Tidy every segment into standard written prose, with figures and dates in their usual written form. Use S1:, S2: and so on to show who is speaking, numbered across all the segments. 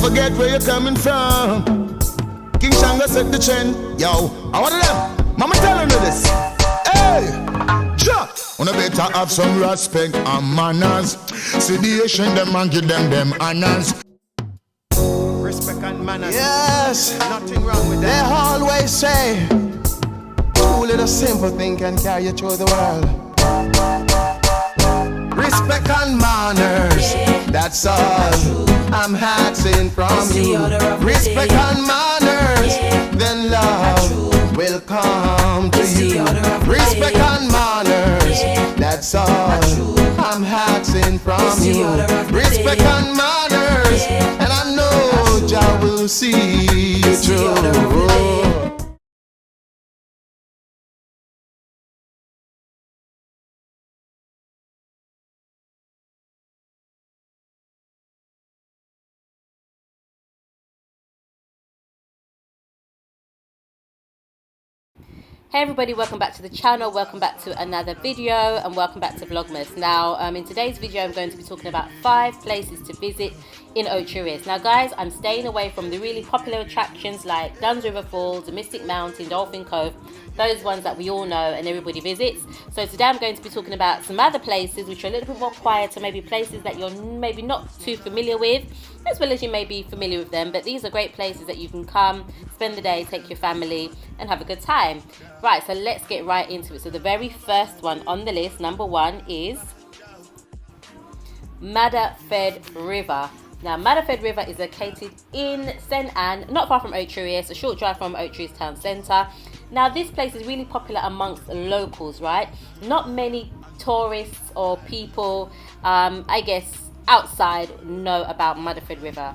S1: forget where you're coming from. King Shango set the trend. Yo, I want them. Mama telling you this. Hey, Jack. Wanna better have some respect and manners. See the Asian them and give them honors.
S2: Respect and manners.
S1: Yes.
S2: Nothing wrong with that.
S1: They always say, too little simple thing can carry you through the world. Respect and manners, that's all I'm asking from you. Respect and manners, then love will come to you. Respect and manners, that's all I'm asking from you. Respect and manners, and I know Jah will see you through.
S3: Hey everybody, welcome back to the channel, welcome back to another video, and welcome back to Vlogmas. Now, in today's video, I'm going to be talking about 5 places to visit in Ocho Rios. Now guys, I'm staying away from the really popular attractions like Duns River Falls, the Mystic Mountain, Dolphin Cove, those ones that we all know and everybody visits. So today I'm going to be talking about some other places which are a little bit more quieter, maybe places that you're maybe not too familiar with, as well as you may be familiar with them, but these are great places that you can come, spend the day, take your family and have a good time. Right, so let's get right into it. So the very first one on the list, number 1, is Mfed River. Now, Mfed River is located in St. Anne, not far from Ocho Rios, a short drive from Ocho Rios town centre. Now, this place is really popular amongst locals, right? Not many tourists or people, I guess, outside know about Mfed River.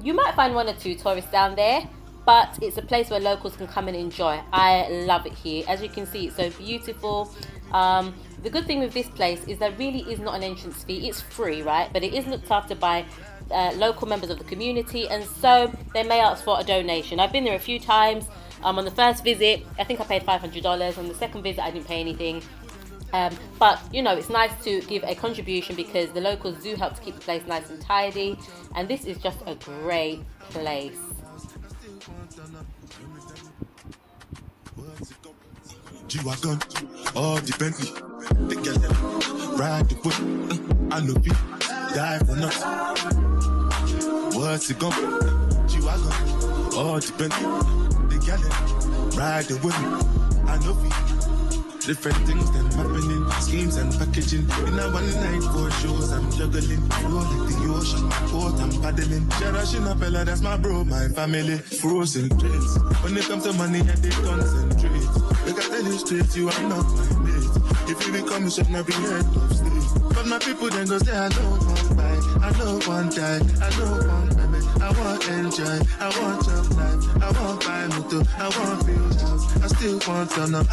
S3: You might find 1 or 2 tourists down there, but it's a place where locals can come and enjoy. I love it here. As you can see, it's so beautiful. The good thing with this place is there really is not an entrance fee. It's free, right? But it is looked after by local members of the community, and so they may ask for a donation. I've been there a few times. On the first visit, I think I paid $500. On the second visit, I didn't pay anything. But, you know, it's nice to give a contribution because the locals do help to keep the place nice and tidy. And this is just a great place.
S4: G-Wagon, all the Bentley, the girl, ride the whip, I know it, die for nothing. What's it gon' G-Wagon, all the Bentley, the girl, ride the whip, I know it. Different things that happening, schemes and packaging. In a one night for shows, I'm juggling. Flow like the ocean, port I'm paddling. Cherishing a fella, that's my bro, my family. Frozen dreams. When it comes to money, I they concentrate. Look at tell you straight, you are not my mate. If you become, you should not be head of state. But my people then go say, I don't want buy, I don't want die, I don't want baby, I want enjoy, I want job life, I want buy motor, I want build house, I still want turn up.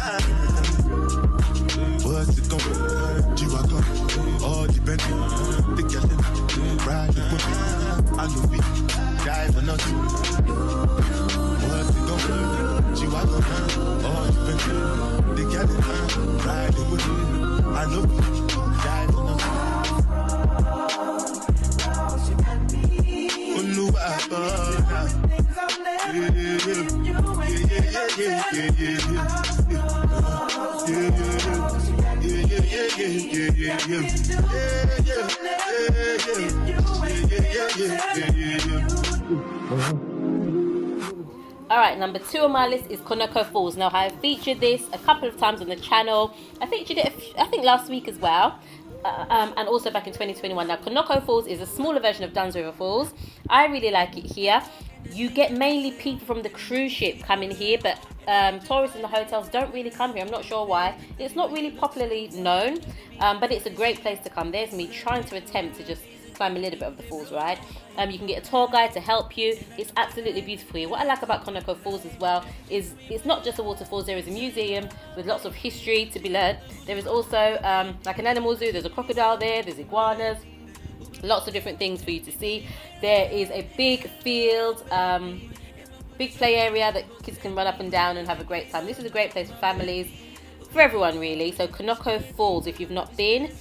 S4: What's it gon' be? G-Wagon, all the Bentley, the girl, ride the whip, I know it, die for nothing. What's it gon' be? G-Wagon, all the Bentley, the girl, ride the whip, I know it, die for nothing. Oh no,
S3: Alright, number 2 on my list is Konoko Falls. Now, I have featured this a couple of times on the channel. I featured it, I think, last week as well. And also back in 2021. Now, Konoko Falls is a smaller version of Duns River Falls. I really like it here. You get mainly people from the cruise ship coming here, but tourists in the hotels don't really come here. I'm not sure why. It's not really popularly known, but it's a great place to come. There's me trying to attempt to just climb a little bit of the falls ride. You can get a tour guide to help you. It's absolutely beautiful here. What I like about Konoko Falls as well is it's not just a waterfalls. There is a museum with lots of history to be learned. There is also like an animal zoo. There's a crocodile there. There's iguanas. Lots of different things for you to see. There is a big field, big play area that kids can run up and down and have a great time. This is a great place for families, for everyone really. So Konoko Falls, if you've not been,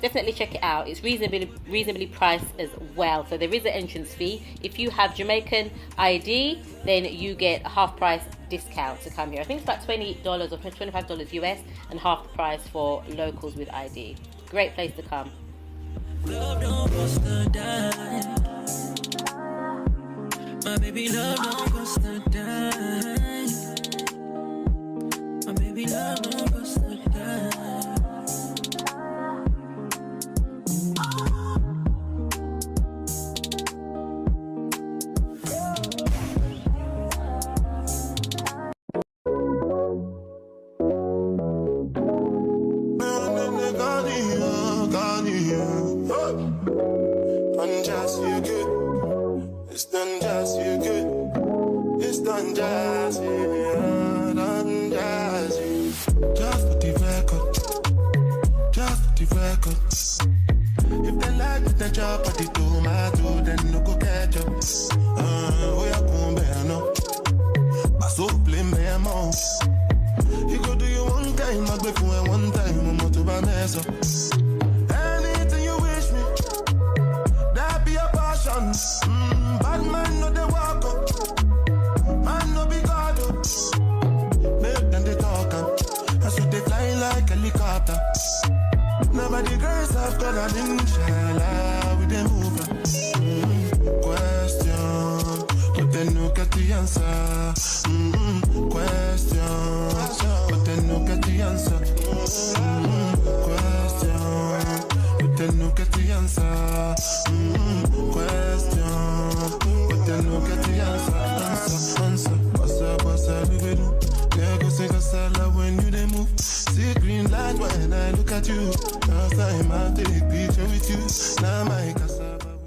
S3: definitely check it out. It's reasonably priced as well. So there is an entrance fee. If you have Jamaican ID, then you get a half price discount to come here. I think it's about $20 or $25 US and half the price for locals with ID. Great place to come.
S5: Love don't cost a dime. My baby love don't cost a dime. My baby love don't cost a dime.
S4: It's done just you good. It's done just you, done just you. Just for the record, just for the record. If they like what they chop at the tomato, then no go catch up. Oh yeah, come bear no. Paso blame me more. You go do your one time, I go for one time, I'm not to buy mess up. Anything you wish me, that be a passion. Bad man no they walk up, man no be God up. Make them they talk and I should they fly like helicopter. Nobody girls have got an inshallah with them over. Question, but then no get the answer. Question, but then no get the answer. Question, but then no get the answer. Question, but then no get the answer. Answer, what's up, we do? Yeah, go sing a salad when you they move. See green light when I look at you. Last time I take picture with you. Now my cassava.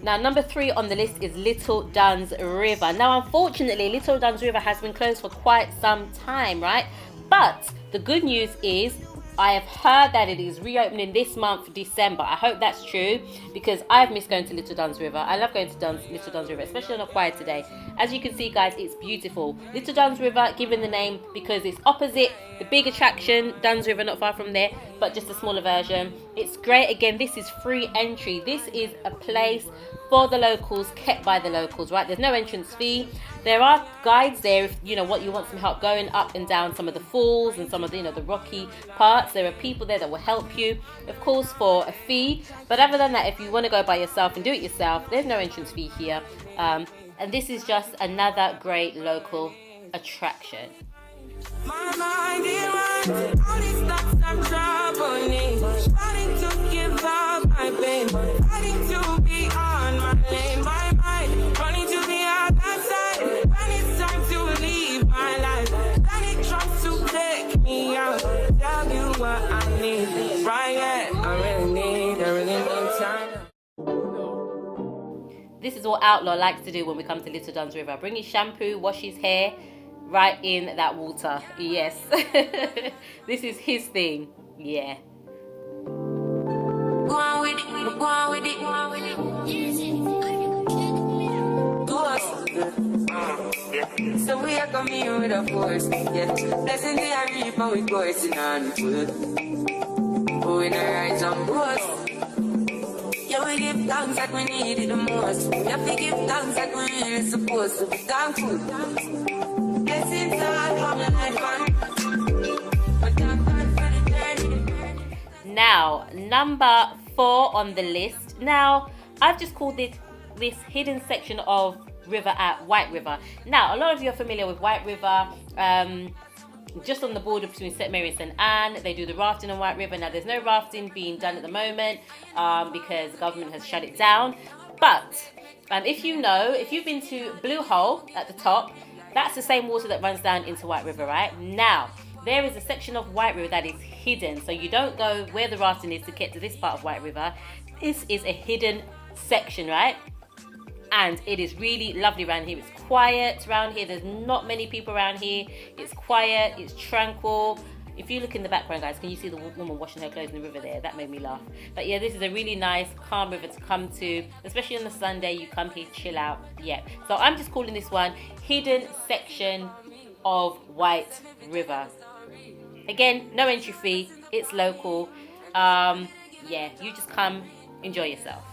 S3: Now, number 3 on the list is Little Duns River. Now, unfortunately, Little Duns River has been closed for quite some time, right? But the good news is I have heard that it is reopening this month, December. I hope that's true because I've missed going to Little Duns River. I love going to Little Duns River, especially on a quiet day. As you can see, guys, it's beautiful. Little Duns River, given the name because it's opposite the big attraction, Duns River, not far from there, but just a smaller version. It's great. Again, this is free entry. This is a place for the locals, kept by the locals, right? There's no entrance fee. There are guides there if you want some help going up and down some of the falls and some of the the rocky parts. There are people there that will help you, of course, for a fee. But other than that, if you want to go by yourself and do it yourself, there's no entrance fee here. And this is just another great local attraction.
S5: My mind is right. All these thoughts I'm troubling. Starting to give up my pain. Starting to be on my lane. My mind running to the other side. When it's time to leave my life, then it tries to take me out. Tell you what I need. Right, yeah. I really need time.
S3: This is what Outlaw likes to do when we come to Little Duns River. Bring his shampoo, wash his hair right in that water. Yes. This is his thing. Yeah.
S5: Go on with it, go on with it, go on with it. So we are coming here with a force, yeah. Blessing the I reap and we coursing on foot. Oh, in the right on board. Yeah, we give thanks like we need it the most. We have to give thanks like we really supposed to be thankful. Blessings all from the life. But thank God for the journey.
S3: Now, number 4 on the list. Now, I've just called it this hidden section of river at White River. Now, a lot of you are familiar with White River. Just on the border between St. Mary and St. Anne, they do the rafting on White River. Now, there's no rafting being done at the moment because the government has shut it down. But if you've been to Blue Hole at the top, that's the same water that runs down into White River, right? Now, there is a section of White River that is hidden. So you don't go where the rafting is to get to this part of White River. This is a hidden section, right? And it is really lovely around here. It's quiet around here. There's not many people around here. It's quiet. It's tranquil. If you look in the background, guys, can you see the woman washing her clothes in the river there? That made me laugh. But yeah, this is a really nice, calm river to come to. Especially on a Sunday, you come here, chill out. Yeah. So I'm just calling this one Hidden Section of White River. Again, no entry fee. It's local. yeah, you just come, enjoy yourself.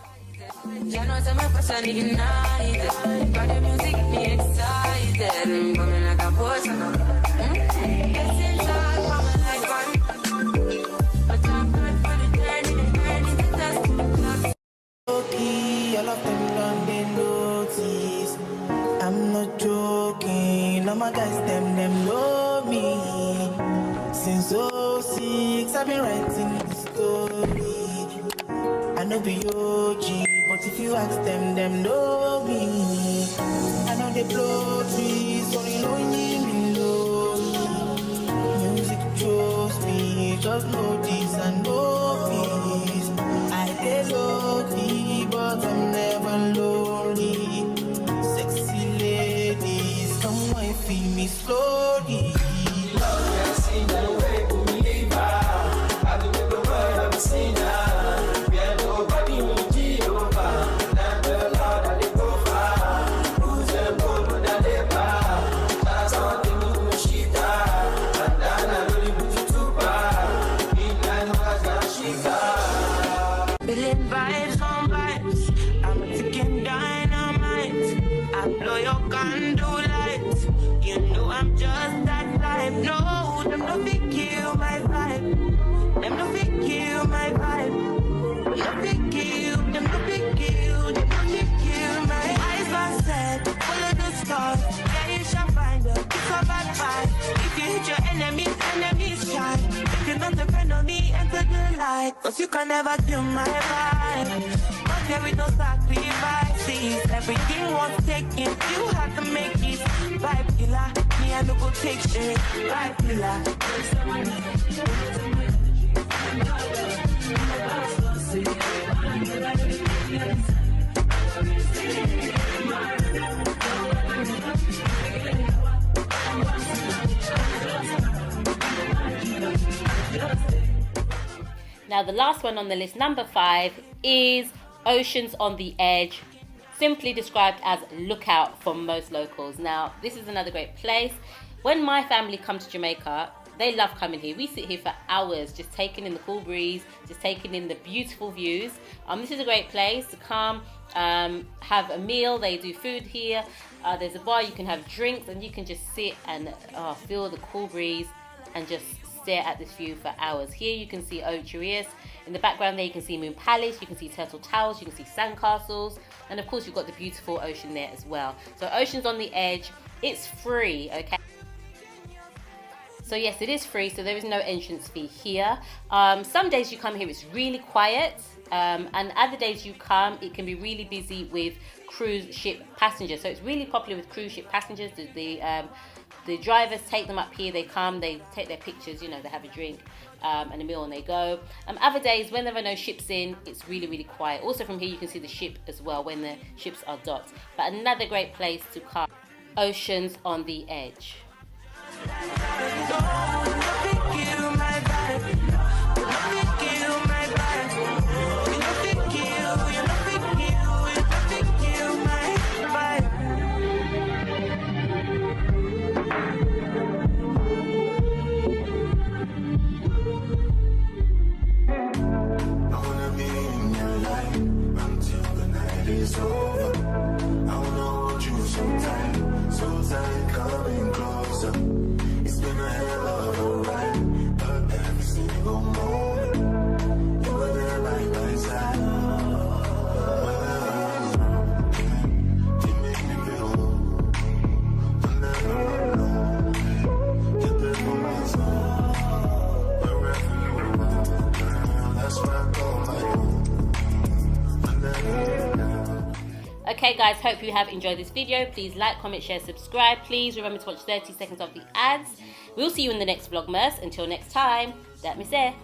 S5: You know, some of us are ignited. Got the music get me excited. Coming like a poison. It's inside from a lifetime. But I'm good for the journey, the test.
S6: Okay, all of them done they notice. I'm not joking. All my guys, them know me. Since '06, I've been writing the story. I know be OG, but if you ask them know me. I know they blow trees, only know me lonely. Music chose me, just know this and know peace. I get lucky, but I'm never lonely. Sexy ladies, come and feel me slowly. Love has seen the way to me, I do the word I'm saying.
S5: Billion vibes on vibes. I'm a ticking dynamite. I blow your candle lights. You know I'm just that type. No, them no big kill my vibe. Them no big kill my vibe. Them no big kill. Them no big kill. Them no big kill my eyes are set. Full of the stars. Yeah, you shall find her. It's a bad vibe. If you hit your enemies shine. If you're not a friend of me, enter the light. Cause you can never kill my vibe. But there is no sacrifices. Everything was taken. You have to make it. Vibe killer. Me I no go take shit. Vibe killer.
S3: Now the last one on the list, number 5, is Oceans on the Edge, simply described as lookout for most locals. Now this is another great place. When my family come to Jamaica, they love coming here. We sit here for hours just taking in the cool breeze, just taking in the beautiful views. This is a great place to come, have a meal. They do food here. There's a bar, you can have drinks, and you can just sit and feel the cool breeze and just stare at this view for hours. Here you can see Ocho Rios. In the background there you can see Moon Palace, you can see Turtle Towers, you can see sandcastles, and of course you've got the beautiful ocean there as well. So Oceans on the Edge, it's free, okay? So yes, it is free, so there is no entrance fee here. Some days you come here, it's really quiet, and other days you come, it can be really busy with cruise ship passengers. So it's really popular with cruise ship passengers. The drivers take them up here, they come, they take their pictures, you know, they have a drink and a meal and they go. Other days, when there are no ships in, it's really, really quiet. Also from here you can see the ship as well when the ships are docked. But another great place to come, Oceans on the Edge. Okay guys, hope you have enjoyed this video. Please like, comment, share, subscribe. Please remember to watch 30 seconds of the ads. We'll see you in the next Vlogmas. Until next time, datmisehtv.